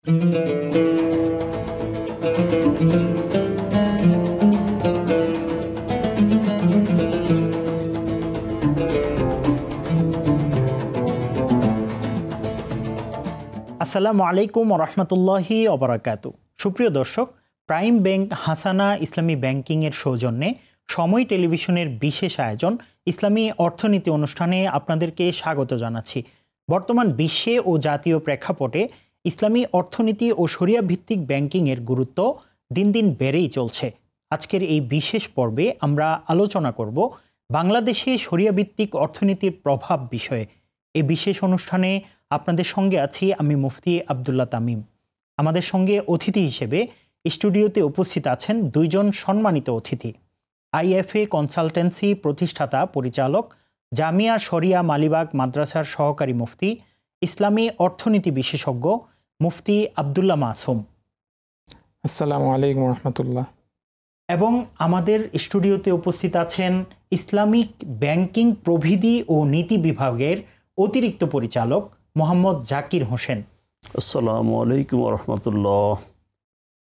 আসসালামু আলাইকুম রহমতুল্লাহি ওবারাকাতু। সুপ্রিয় দর্শক, প্রাইম ব্যাংক হাসানা ইসলামী ব্যাংকিংয়ের সৌজন্যে সময় টেলিভিশনের বিশেষ আয়োজন ইসলামী অর্থনীতি অনুষ্ঠানে আপনাদেরকে স্বাগত জানাচ্ছি। বর্তমান বিশ্বে ও জাতীয় প্রেক্ষাপটে ইসলামী অর্থনীতি ও শরিয়া ভিত্তিক ব্যাংকিংয়ের গুরুত্ব দিন দিন বেড়েই চলছে। আজকের এই বিশেষ পর্বে আমরা আলোচনা করব বাংলাদেশে শরিয়া ভিত্তিক অর্থনীতির প্রভাব বিষয়ে। এই বিশেষ অনুষ্ঠানে আপনাদের সঙ্গে আছি আমি মুফতি আব্দুল্লাহ তামিম। আমাদের সঙ্গে অতিথি হিসেবে স্টুডিওতে উপস্থিত আছেন দুইজন সম্মানিত অতিথি। আইএফএ কনসালটেন্সি প্রতিষ্ঠাতা পরিচালক, জামিয়া শরিয়া মালিবাগ মাদ্রাসার সহকারী মুফতি, ইসলামী অর্থনীতি বিশেষজ্ঞ মুফতি আব্দুল্লাহ মাসুম। আসসালামু আলাইকুম রহমতুল্লাহ। এবং আমাদের স্টুডিওতে উপস্থিত আছেন ইসলামিক ব্যাংকিং প্রবিধি ও নীতি বিভাগের অতিরিক্ত পরিচালক মোহাম্মদ জাকির হোসেন। আসসালামু আলাইকুম রহমতুল্লাহ।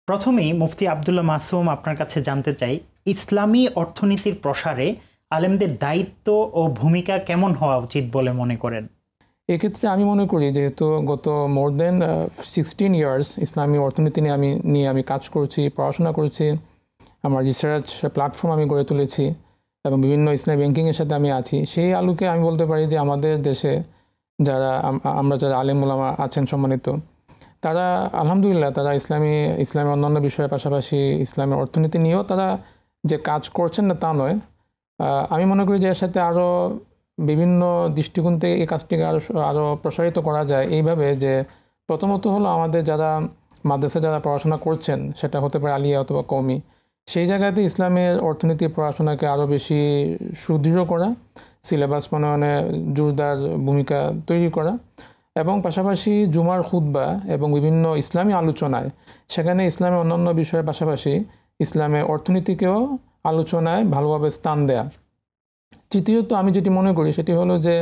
প্রথমেই মুফতি আব্দুল্লাহ মাসুম, আপনার কাছে জানতে চাই, ইসলামী অর্থনীতির প্রসারে আলেমদের দায়িত্ব ও ভূমিকা কেমন হওয়া উচিত বলে মনে করেন? এক্ষেত্রে আমি মনে করি, যেহেতু গত মোর দেন 16 ইয়ার্স ইসলামী অর্থনীতি নিয়ে আমি কাজ করছি, পড়াশোনা করছি, আমার রিসার্চ প্ল্যাটফর্ম আমি গড়ে তুলেছি এবং বিভিন্ন ইসলামী ব্যাংকিংয়ের সাথে আমি আছি। সেই আলোকে আমি বলতে পারি যে আমাদের দেশে যারা আলেম ওলামা আছেন সম্মানিত, তারা আলহামদুলিল্লাহ তারা ইসলামী অন্যান্য বিষয়ের পাশাপাশি ইসলামের অর্থনীতি নিয়েও তারা যে কাজ করছেন না তা নয়। আমি মনে করি যে এর সাথে আরও বিভিন্ন দৃষ্টিকোণ থেকে এই কাজটিকে আরও প্রসারিত করা যায় এইভাবে যে, প্রথমত হলো আমাদের যারা মাদ্রাসা যারা পড়াশোনা করছেন, সেটা হতে পারে আলিয়া অথবা কওমি, সেই জায়গাতে ইসলামের অর্থনীতি পড়াশোনাকে আরও বেশি সুদৃঢ় করা, সিলেবাস প্রণয়নে জোরদার ভূমিকা তৈরি করা এবং পাশাপাশি জুমার খুতবা এবং বিভিন্ন ইসলামী আলোচনায় সেখানে ইসলামের অন্যান্য বিষয়ের পাশাপাশি ইসলামের অর্থনীতিকেও আলোচনায় ভালোভাবে স্থান দেয়া। তৃতীয়ত আমি যেটি মনে করি সেটি হলো যে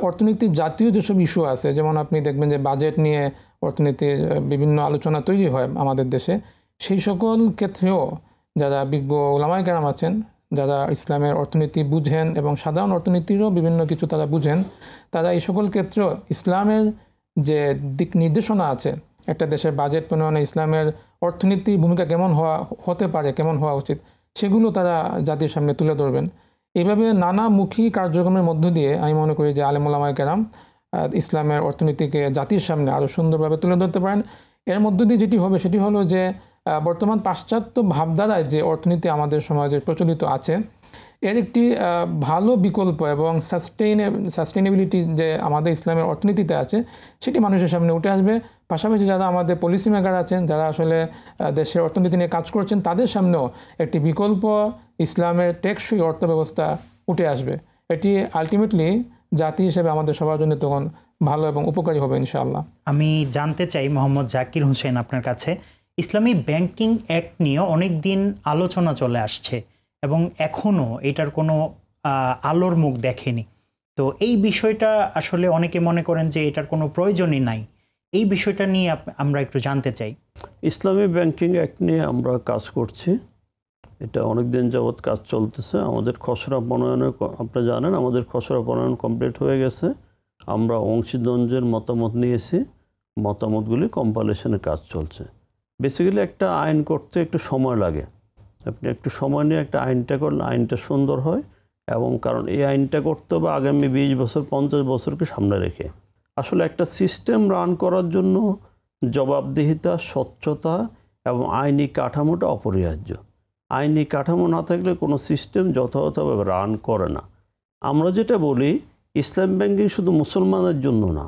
অর্থনীতির জাতীয় যেসব ইস্যু আছে, যেমন আপনি দেখবেন যে বাজেট নিয়ে অর্থনীতির বিভিন্ন আলোচনা তৈরি হয় আমাদের দেশে, সেই সকল ক্ষেত্রেও যারা বিজ্ঞ ওলামায়ে কেরাম আছেন, যারা ইসলামের অর্থনীতি বুঝেন এবং সাধারণ অর্থনীতিরও বিভিন্ন কিছু তারা বুঝেন, তারা এই সকল ক্ষেত্রেও ইসলামের যে দিক নির্দেশনা আছে একটা দেশের বাজেট প্রণয়নে ইসলামের অর্থনীতি ভূমিকা কেমন হতে পারে, কেমন হওয়া উচিত, সেগুলো তারা জাতির সামনে তুলে ধরবেন। এইভাবে নানামুখী কার্যক্রমের মধ্য দিয়ে আমি মনে করি যে আলেম ওলামায়ে কেরাম ইসলামের অর্থনীতিকে জাতির সামনে আরও সুন্দরভাবে তুলে ধরতে পারেন। এর মধ্য দিয়ে যেটি হবে সেটি হলো যে বর্তমান পাশ্চাত্য ভাবধারায় যে অর্থনীতি আমাদের সমাজে প্রচলিত আছে, এর একটি ভালো বিকল্প এবং সাস্টেইনেবিলিটি যে আমাদের ইসলামের অর্থনীতিতে আছে সেটি মানুষের সামনে উঠে আসবে। পাশাপাশি যারা আমাদের পলিসি মেকার আছেন, যারা আসলে দেশের অর্থনীতি নিয়ে কাজ করছেন, তাদের সামনেও একটি বিকল্প ইসলামের টেকসই অর্থব্যবস্থা উঠে আসবে। এটি আলটিমেটলি জাতি হিসেবে আমাদের সবার জন্য তখন ভালো এবং উপকারী হবে ইনশাআল্লাহ। আমি জানতে চাই মোহাম্মদ জাকির হোসেন আপনার কাছে, ইসলামী ব্যাংকিং অ্যাক্ট নিয়ে অনেক দিন আলোচনা চলে আসছে এবং এখনও এটার কোনো আলোর মুখ দেখেনি। তো এই বিষয়টা আসলে অনেকে মনে করেন যে এটার কোনো প্রয়োজনই নাই। এই বিষয়টা নিয়ে আমরা একটু জানতে চাই। ইসলামী ব্যাংকিং অ্যাক্ট নিয়ে আমরা কাজ করছি, এটা অনেক দিন যাবৎ কাজ চলতেছে। আমাদের খসড়া প্রণয়নের, আপনারা জানেন আমাদের খসড়া প্রণয়ন কমপ্লিট হয়ে গেছে। আমরা অংশীদারদের মতামত নিয়েছি, মতামতগুলি কম্পাইলেশনের কাজ চলছে। বেসিক্যালি একটা আইন করতে একটু সময় লাগে, আপনি একটু সময় নিয়ে একটা আইনটা করলে আইনটা সুন্দর হয়। এবং কারণ এই আইনটা করতে হবে আগামী 20 বছর 50 বছরকে সামনে রেখে। আসলে একটা সিস্টেম রান করার জন্য জবাবদিহিতা, স্বচ্ছতা এবং আইনি কাঠামোটা অপরিহার্য। আইনি কাঠামো না থাকলে কোনো সিস্টেম যথাযথভাবে রান করে না। আমরা যেটা বলি, ইসলাম ব্যাংকিং শুধু মুসলমানের জন্য না,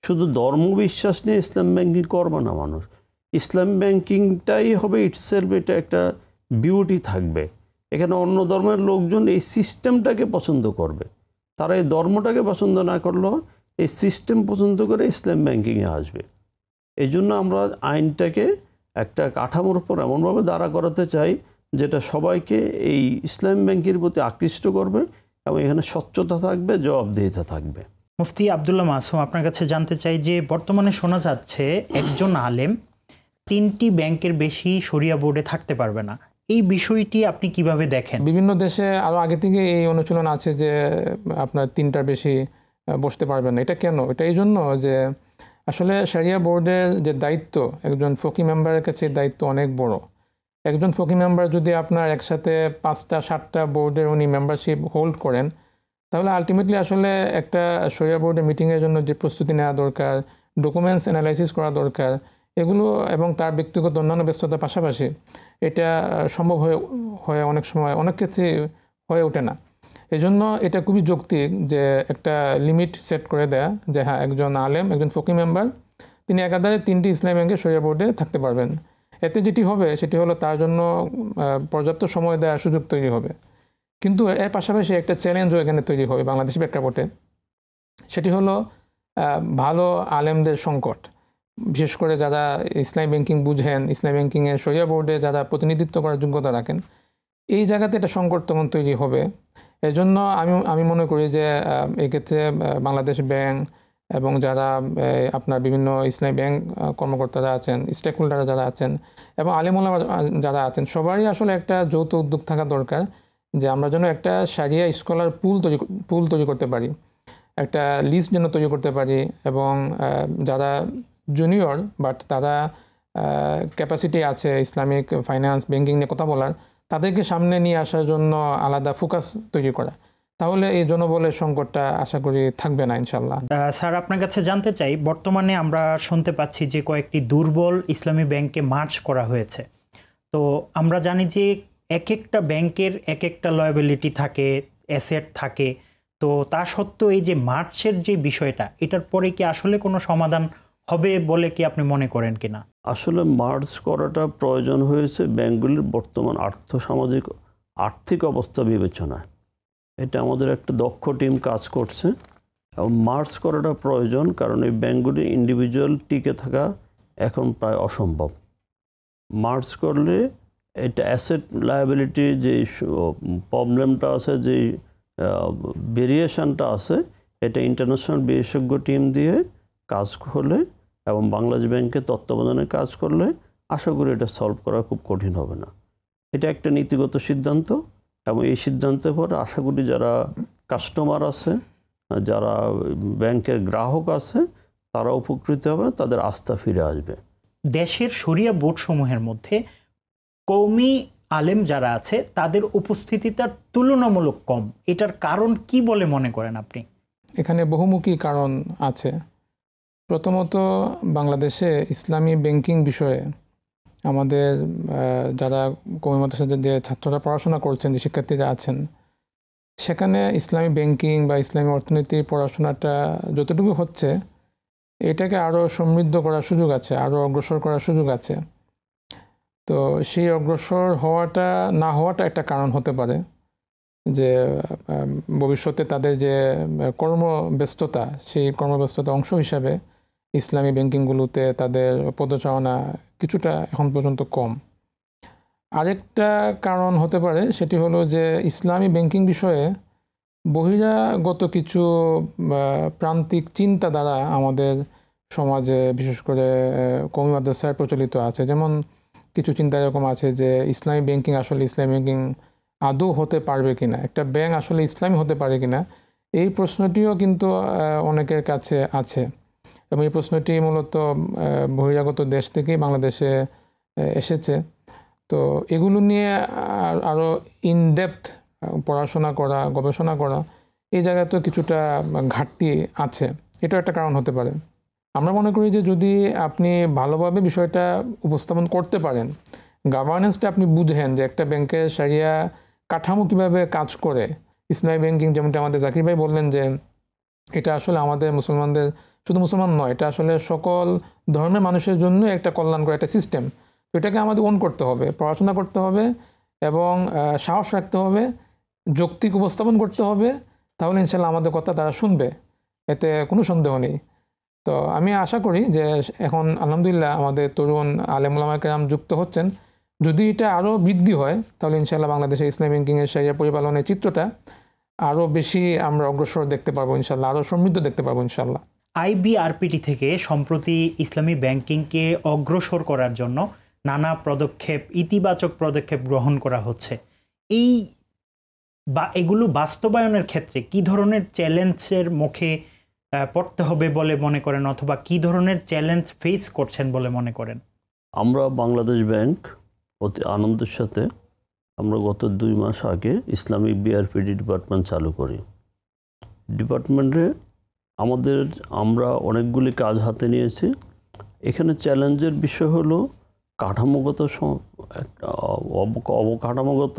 শুধু ধর্মবিশ্বাস নিয়ে ইসলাম ব্যাংকিং করবে না মানুষ। ইসলাম ব্যাংকিংটাই হবে ইটসেলফ, এটা একটা বিউটি থাকবে। এখানে অন্য ধর্মের লোকজন এই সিস্টেমটাকে পছন্দ করবে, তারা এই ধর্মটাকে পছন্দ না করলেও এই সিস্টেম পছন্দ করে ইসলাম ব্যাংকিংয়ে আসবে। এই জন্য আমরা আইনটাকে একটা কাঠামোর উপর এমনভাবে দাঁড়া করাতে চাই যেটা সবাইকে এই ইসলাম ব্যাংকের প্রতি আকৃষ্ট করবে এবং এখানে স্বচ্ছতা থাকবে, জবাবদিহিতা থাকবে। মুফতি আব্দুল্লাহ মাসুম, আপনার কাছে জানতে চাই যে বর্তমানে শোনা যাচ্ছে একজন আলেম 3টি ব্যাংকের বেশি শরিয়া বোর্ডে থাকতে পারবে না, এই বিষয়টি আপনি কিভাবে দেখেন? বিভিন্ন দেশে আরো আগে থেকে এই অনুশীলন আছে যে আপনার 3টার বেশি বসতে পারবেন না। এটা কেন? এটা এই জন্য যে আসলে শরিয়া বোর্ডের যে দায়িত্ব, একজন ফকি মেম্বারের কাছে দায়িত্ব অনেক বড়। একজন ফকি মেম্বার যদি আপনার একসাথে 5টা 7টা বোর্ডের উনি মেম্বারশিপ হোল্ড করেন, তাহলে আলটিমেটলি আসলে একটা শরিয়া বোর্ডের মিটিংয়ের জন্য যে প্রস্তুতি নেওয়া দরকার, ডকুমেন্টস অ্যানালাইসিস করা দরকার, এগুলো এবং তার ব্যক্তিগত অন্যান্য ব্যস্ততার পাশাপাশি এটা সম্ভব হয়ে অনেক সময় অনেক ক্ষেত্রে হয়ে ওঠে না। এই জন্য এটা খুবই যৌক্তিক যে একটা লিমিট সেট করে দেয়া যে হ্যাঁ, একজন আলেম, একজন ফকি মেম্বার তিনি একাধারে 3টি ইসলামী ব্যাংকের শরিয়া বোর্ডে থাকতে পারবেন। এতে যেটি হবে সেটি হলো তার জন্য পর্যাপ্ত সময় দেওয়ার সুযোগ তৈরি হবে। কিন্তু এর পাশাপাশি একটা চ্যালেঞ্জও এখানে তৈরি হবে বাংলাদেশ প্রেক্ষাপটে। সেটি হলো ভালো আলেমদের সংকট। বিশেষ করে যারা ইসলামী ব্যাংকিং বুঝেন, ইসলামী ব্যাংকিংয়ের শরিয়া বোর্ডে যারা প্রতিনিধিত্ব করার যোগ্যতা রাখেন, এই জায়গাতে একটা সংকট তখন তৈরি হবে। এজন্য আমি মনে করি যে এক্ষেত্রে বাংলাদেশ ব্যাংক এবং যারা আপনার বিভিন্ন ইসলামী ব্যাংক কর্মকর্তারা আছেন, স্টেক হোল্ডাররা যারা আছেন এবং আলেম ওলামা যারা আছেন, সবারই আসলে একটা যৌথ উদ্যোগ থাকা দরকার যে আমরা যেন একটা শারিয়া স্কলার পুল তৈরি করতে পারি, একটা লিস্ট যেন তৈরি করতে পারি এবং যারা জুনিয়র বাট তারা ক্যাপাসিটি আছে ইসলামিক ফাইন্যান্স ব্যাংকিং নিয়ে কথা বলার, তাদেরকে সামনে নিয়ে আসার জন্য আলাদা ফোকাস তৈরি করা। তাহলে এই জনবলের সংকটটা আশা করি থাকবে না ইনশাল্লাহ। স্যার, আপনার কাছে জানতে চাই, বর্তমানে আমরা শুনতে পাচ্ছি যে কয়েকটি দুর্বল ইসলামী ব্যাংকে মার্জ করা হয়েছে। তো আমরা জানি যে এক একটা ব্যাংকের এক একটা লয়াবিলিটি থাকে, অ্যাসেট থাকে। তো তা সত্ত্বেও এই যে মার্চের যে বিষয়টা, এটার পরে কি আসলে কোনো সমাধান হবে বলে কি আপনি মনে করেন কিনা? আসলে মার্জ করাটা প্রয়োজন হয়েছে ব্যাংকগুলির বর্তমান আর্থিক অবস্থা বিবেচনায়। এটা আমাদের একটা দক্ষ টিম কাজ করছে এবং মার্জ করাটা প্রয়োজন, কারণ এই ব্যাংকগুলি ইন্ডিভিজুয়াল টিকে থাকা এখন প্রায় অসম্ভব। মার্জ করলে এটা অ্যাসেট লায়াবিলিটি যে প্রবলেমটা আছে, যে ভেরিয়েশনটা আছে, এটা ইন্টারন্যাশনাল বিশেষজ্ঞ টিম দিয়ে কাজ করলে এবং বাংলাদেশ ব্যাংকের তত্ত্বাবধানে কাজ করলে আশা করি এটা সলভ করা খুব কঠিন হবে না। এটা একটা নীতিগত সিদ্ধান্ত এবং এই সিদ্ধান্তের পর আশা করি যারা কাস্টমার আছে, যারা ব্যাংকের গ্রাহক আছে, তারা উপকৃত হবে, তাদের আস্থা ফিরে আসবে। দেশের শরিয়া বোর্ডসমূহের মধ্যে কওমি আলেম যারা আছে তাদের উপস্থিতিটা তুলনামূলক কম, এটার কারণ কি বলে মনে করেন আপনি? এখানে বহুমুখী কারণ আছে। প্রথমত, বাংলাদেশে ইসলামী ব্যাংকিং বিষয়ে আমাদের যারা কওমি মাদ্রাসাতে যে ছাত্ররা পড়াশোনা করছেন, যে শিক্ষার্থীরা আছেন, সেখানে ইসলামী ব্যাংকিং বা ইসলামী অর্থনীতির পড়াশোনাটা যতটুকু হচ্ছে, এটাকে আরও সমৃদ্ধ করার সুযোগ আছে, আরও অগ্রসর করার সুযোগ আছে। তো সেই অগ্রসর না হওয়াটা একটা কারণ হতে পারে যে ভবিষ্যতে তাদের যে কর্মব্যস্ততা, সেই কর্মব্যস্ততা অংশ হিসাবে ইসলামী ব্যাংকিংগুলোতে তাদের পদচারণা কিছুটা এখন পর্যন্ত কম। আরেকটা কারণ হতে পারে, সেটি হলো যে ইসলামী ব্যাংকিং বিষয়ে বহিরাগত কিছু প্রান্তিক চিন্তা দ্বারা আমাদের সমাজে, বিশেষ করে কওমি মাদ্রাসায় প্রচলিত আছে। যেমন কিছু চিন্তা এরকম আছে যে ইসলামী ব্যাংকিং আসলে ইসলামী ব্যাংকিং আদৌ হতে পারবে কিনা, একটা ব্যাংক আসলে ইসলামী হতে পারে কিনা, এই প্রশ্নটিও কিন্তু অনেকের কাছে আছে এবং এই প্রশ্নটি মূলত বহিরাগত দেশ থেকেই বাংলাদেশে এসেছে। তো এগুলো নিয়ে আরও ইনডেপথ পড়াশোনা করা, গবেষণা করা, এই জায়গায় তো কিছুটা ঘাটতি আছে। এটাও একটা কারণ হতে পারে। আমরা মনে করি যে যদি আপনি ভালোভাবে বিষয়টা উপস্থাপন করতে পারেন, গভর্নেন্সটা আপনি বুঝেন যে একটা ব্যাংকের শারিয়া কাঠামো কীভাবে কাজ করে, ইসলামী ব্যাংকিং যেমনটা আমাদের জাকির ভাই বললেন যে এটা আসলে আমাদের মুসলমানদের, শুধু মুসলমান নয়, এটা আসলে সকল ধর্মের মানুষের জন্য একটা কল্যাণকর একটা সিস্টেম। তো এটাকে আমাদের ওন করতে হবে, পড়াশোনা করতে হবে এবং সাহস রাখতে হবে, যৌক্তিক উপস্থাপন করতে হবে, তাহলে ইনশাল্লাহ আমাদের কথা তারা শুনবে, এতে কোনো সন্দেহ নেই। তো আমি আশা করি যে এখন আলহামদুলিল্লাহ আমাদের তরুণ আলেম ওলামা কেরাম যুক্ত হচ্ছেন। যদি এটা আরও বৃদ্ধি হয় তাহলে ইনশাআল্লাহ বাংলাদেশের ইসলামী ব্যাংকিংয়ের শারিয়া পরিপালনের চিত্রটা আরও বেশি আমরা অগ্রসর দেখতে পারবো ইনশাল্লাহ, আরও সমৃদ্ধ দেখতে পারবো ইনশাল্লাহ। আইবিআরপিটি থেকে সম্প্রতি ইসলামী ব্যাংকিংকে অগ্রসর করার জন্য নানা পদক্ষেপ, ইতিবাচক পদক্ষেপ গ্রহণ করা হচ্ছে। এগুলো বাস্তবায়নের ক্ষেত্রে কি ধরনের চ্যালেঞ্জের মুখে পড়তে হবে বলে মনে করেন, অথবা কি ধরনের চ্যালেঞ্জ ফেস করছেন বলে মনে করেন? আমরা বাংলাদেশ ব্যাংক অতি আনন্দের সাথে আমরা গত 2 মাস আগে ইসলামিক বিআরপিডি ডিপার্টমেন্ট চালু করি। ডিপার্টমেন্টে আমরা অনেকগুলি কাজ হাতে নিয়েছি। এখানে চ্যালেঞ্জের বিষয় হলো অবকাঠামোগত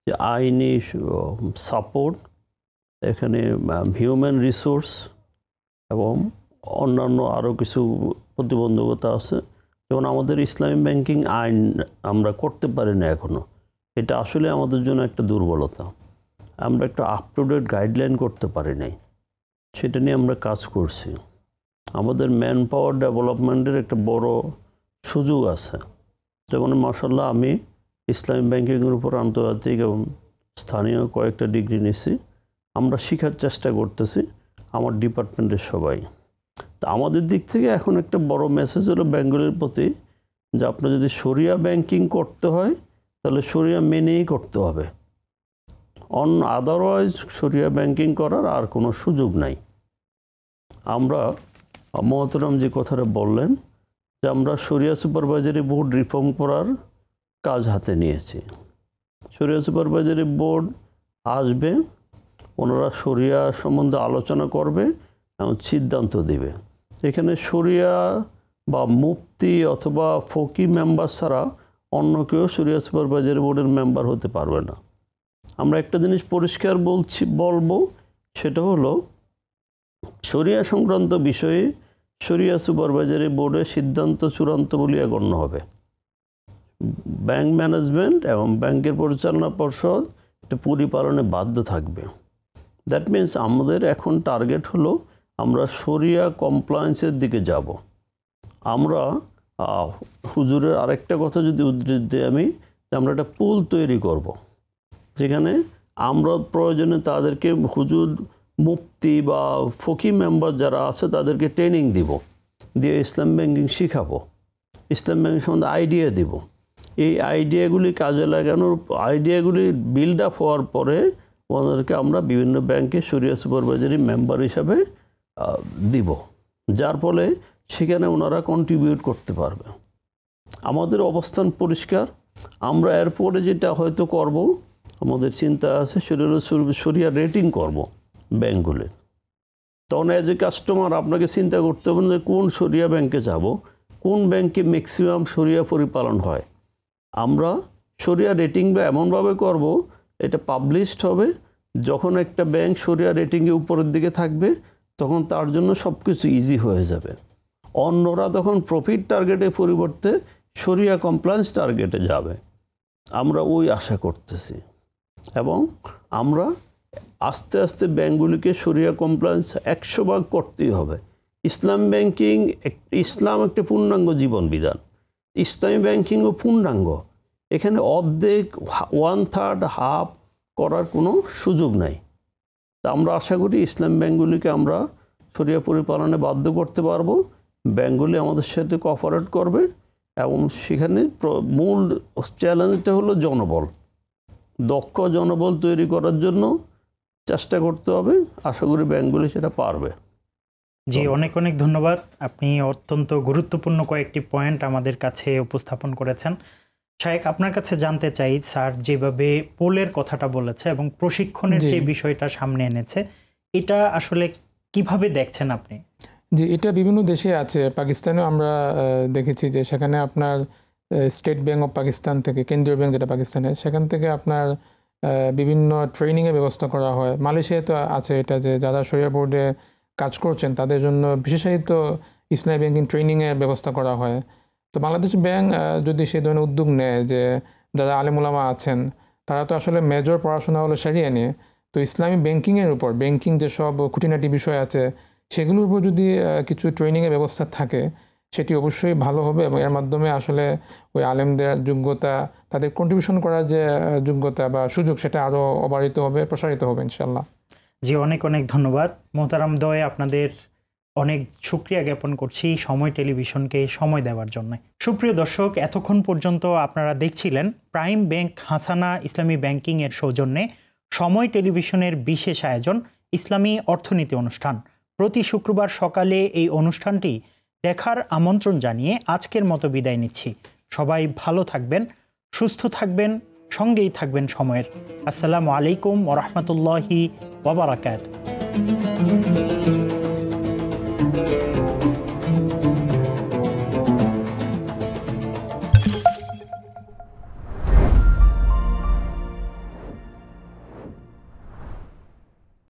যে আইনি সাপোর্ট, এখানে হিউম্যান রিসোর্স এবং অন্যান্য আরও কিছু প্রতিবন্ধকতা আছে। যেমন আমাদের ইসলামী ব্যাংকিং আইন আমরা করতে পারি না এখনও, এটা আসলে আমাদের জন্য একটা দুর্বলতা। আমরা একটা আপ টু ডেট গাইডলাইন করতে পারি নাই, সেটা নিয়ে আমরা কাজ করছি। আমাদের ম্যান পাওয়ার ডেভেলপমেন্টের একটা বড় সুযোগ আছে। যেমন মাশাআল্লাহ আমি ইসলামী ব্যাংকিংয়ের উপর আন্তর্জাতিক এবং স্থানীয় কয়েকটা ডিগ্রি নিয়েছি। আমরা শেখার চেষ্টা করতেছি আমার ডিপার্টমেন্টের সবাই। তা আমাদের দিক থেকে এখন একটা বড় মেসেজ হলো ব্যাংকগুলির প্রতি, যে আপনার যদি শরিয়া ব্যাংকিং করতে হয় তাহলে শরিয়া মেনেই করতে হবে, আদারওয়াইজ শরিয়া ব্যাংকিং করার আর কোনো সুযোগ নাই। আমরা মহতরম যে কথাটা বললেন যে আমরা শরিয়া সুপারভাইজারি বোর্ড রিফর্ম করার কাজ হাতে নিয়েছি। শরিয়া সুপারভাইজারি বোর্ড আসবে, ওনারা শরিয়া সম্বন্ধে আলোচনা করবে এবং সিদ্ধান্ত দেবে। এখানে শরিয়া বা মুফতি অথবা ফকি মেম্বার ছাড়া অন্য কেউ শরিয়া সুপারভাইজারি বোর্ডের মেম্বার হতে পারবে না। আমরা একটা জিনিস পরিষ্কার বলবো, সেটা হলো শরিয়া সংক্রান্ত বিষয়ে শরিয়া সুপারভাইজারি বোর্ডের সিদ্ধান্ত চূড়ান্ত বলিয়া গণ্য হবে। ব্যাংক ম্যানেজমেন্ট এবং ব্যাংকের পরিচালনা পর্ষদ এটা পরিপালনে বাধ্য থাকবে। দ্যাট মিনস আমাদের এখন টার্গেট হলো আমরা শরিয়া কমপ্লায়েন্সের দিকে যাব। আমরা হুজুরের আরেকটা কথা যদি উদ্ধৃতি দিই আমি, আমরা একটা পুল তৈরি করব, যেখানে আমরা প্রয়োজনে তাদেরকে হুজুর মুফতি বা ফকি মেম্বার যারা আছে তাদেরকে ট্রেনিং দিব, দিয়ে ইসলাম ব্যাংকিং শিখাবো, ইসলাম ব্যাংকিং সম্বন্ধে আইডিয়া দিব। এই আইডিয়াগুলি কাজে লাগানোর আইডিয়াগুলি বিল্ড আপ হওয়ার পরে ওনাদেরকে আমরা বিভিন্ন ব্যাংকে শরিয়া সুপারভাইজারি মেম্বার হিসাবে দিব, যার ফলে সেখানে ওনারা কন্ট্রিবিউট করতে পারবে। আমাদের অবস্থান পরিষ্কার। আমরা এরপরে যেটা হয়তো করব, আমাদের চিন্তা আছে সেটা হলো শরিয়া রেটিং করব ব্যাংকগুলির। তখন অ্যাজ এ কাস্টমার আপনাকে চিন্তা করতে হবে যে কোন শরিয়া ব্যাংকে যাব, কোন ব্যাংকে ম্যাক্সিমাম শরিয়া পরিপালন হয়। আমরা শরিয়া রেটিং বা এমনভাবে করব, এটা পাবলিশড হবে। যখন একটা ব্যাংক শরিয়া রেটিংয়ে উপরের দিকে থাকবে তখন তার জন্য সব কিছু ইজি হয়ে যাবে। অন্যরা তখন প্রফিট টার্গেটের পরিবর্তে শরিয়া কমপ্লায়েন্স টার্গেটে যাবে। আমরা ওই আশা করতেছি এবং আমরা আস্তে আস্তে ব্যাংকগুলিকে শরিয়া কমপ্লায়েন্স 100% করতেই হবে। ইসলাম ব্যাংকিং ইসলাম একটা পূর্ণাঙ্গ জীবন বিধান, ইসলামী ব্যাংকিংও পূর্ণাঙ্গ। এখানে অর্ধেক 1/3 হাফ করার কোনো সুযোগ নাই। তা আমরা আশা করি ইসলাম ব্যাংকগুলিকে আমরা শরিয়া পরিপালনে বাধ্য করতে পারবো। ব্যাংকগুলি আমাদের সাথে কোঅপারেট করবে এবং সেখানে মূল চ্যালেঞ্জটা হলো জনবল, দক্ষ জনবল তৈরি করার জন্য চেষ্টা করতে হবে। আশা করি ব্যাংকগুলি সেটা পারবে। জি, অনেক অনেক ধন্যবাদ। আপনি অত্যন্ত গুরুত্বপূর্ণ কয়েকটি পয়েন্ট আমাদের কাছে উপস্থাপন করেছেন। শায়েখ, আপনার কাছে জানতে চাই, স্যার যেভাবে পোলের কথাটা বলেছে এবং প্রশিক্ষণের যে বিষয়টা সামনে এনেছে, এটা আসলে কিভাবে দেখছেন আপনি? জি, এটা বিভিন্ন দেশে আছে। পাকিস্তানেও আমরা দেখেছি যে সেখানে আপনার স্টেট ব্যাংক অফ পাকিস্তান থেকে, কেন্দ্রীয় ব্যাংক যেটা পাকিস্তানের, সেখান থেকে আপনার বিভিন্ন ট্রেনিংয়ের ব্যবস্থা করা হয়। মালয়েশিয়ায় তো আছে এটা, যে যারা শরিয়া বোর্ডে কাজ করছেন তাদের জন্য বিশেষায়িত ইসলামী ব্যাংকিং ট্রেনিংয়ের ব্যবস্থা করা হয়। তো বাংলাদেশ ব্যাংক যদি সেই ধরনের উদ্যোগ নেয়, যে যারা আলেম ওলামা আছেন তারা তো আসলে মেজর পড়াশোনা হলো শরিয়া নিয়ে, তো ইসলামী ব্যাংকিংয়ের উপর, ব্যাংকিং যেসব খুঁটিনাটি বিষয় আছে সেগুলোর উপর যদি কিছু ট্রেনিংয়ের ব্যবস্থা থাকে, সেটি অবশ্যই ভালো হবে এবং এর মাধ্যমে আসলে ওই আলেমদের যোগ্যতা, তাদের কন্ট্রিবিউশন করার যে যোগ্যতা বা সুযোগ, সেটা আরও অবারিত হবে, প্রসারিত হবে ইনশাল্লাহ। জি, অনেক অনেক ধন্যবাদ মোহতারাম দয়, আপনাদের অনেক শুকরিয়া জ্ঞাপন করছি সময় টেলিভিশনকে সময় দেওয়ার জন্য। সুপ্রিয় দর্শক, এতক্ষণ পর্যন্ত আপনারা দেখছিলেন প্রাইম ব্যাংক হাসানা ইসলামী ব্যাংকিংয়ের সৌজন্যে সময় টেলিভিশনের বিশেষ আয়োজন ইসলামী অর্থনীতি অনুষ্ঠান। প্রতি শুক্রবার সকালে এই অনুষ্ঠানটি দেখার আমন্ত্রণ জানিয়ে আজকের মতো বিদায় নিচ্ছি। সবাই ভালো থাকবেন, সুস্থ থাকবেন, সঙ্গেই থাকবেন সময়ের। আসসালামু আলাইকুম ওয়া রাহমাতুল্লাহি ওয়া বারাকাতুহু।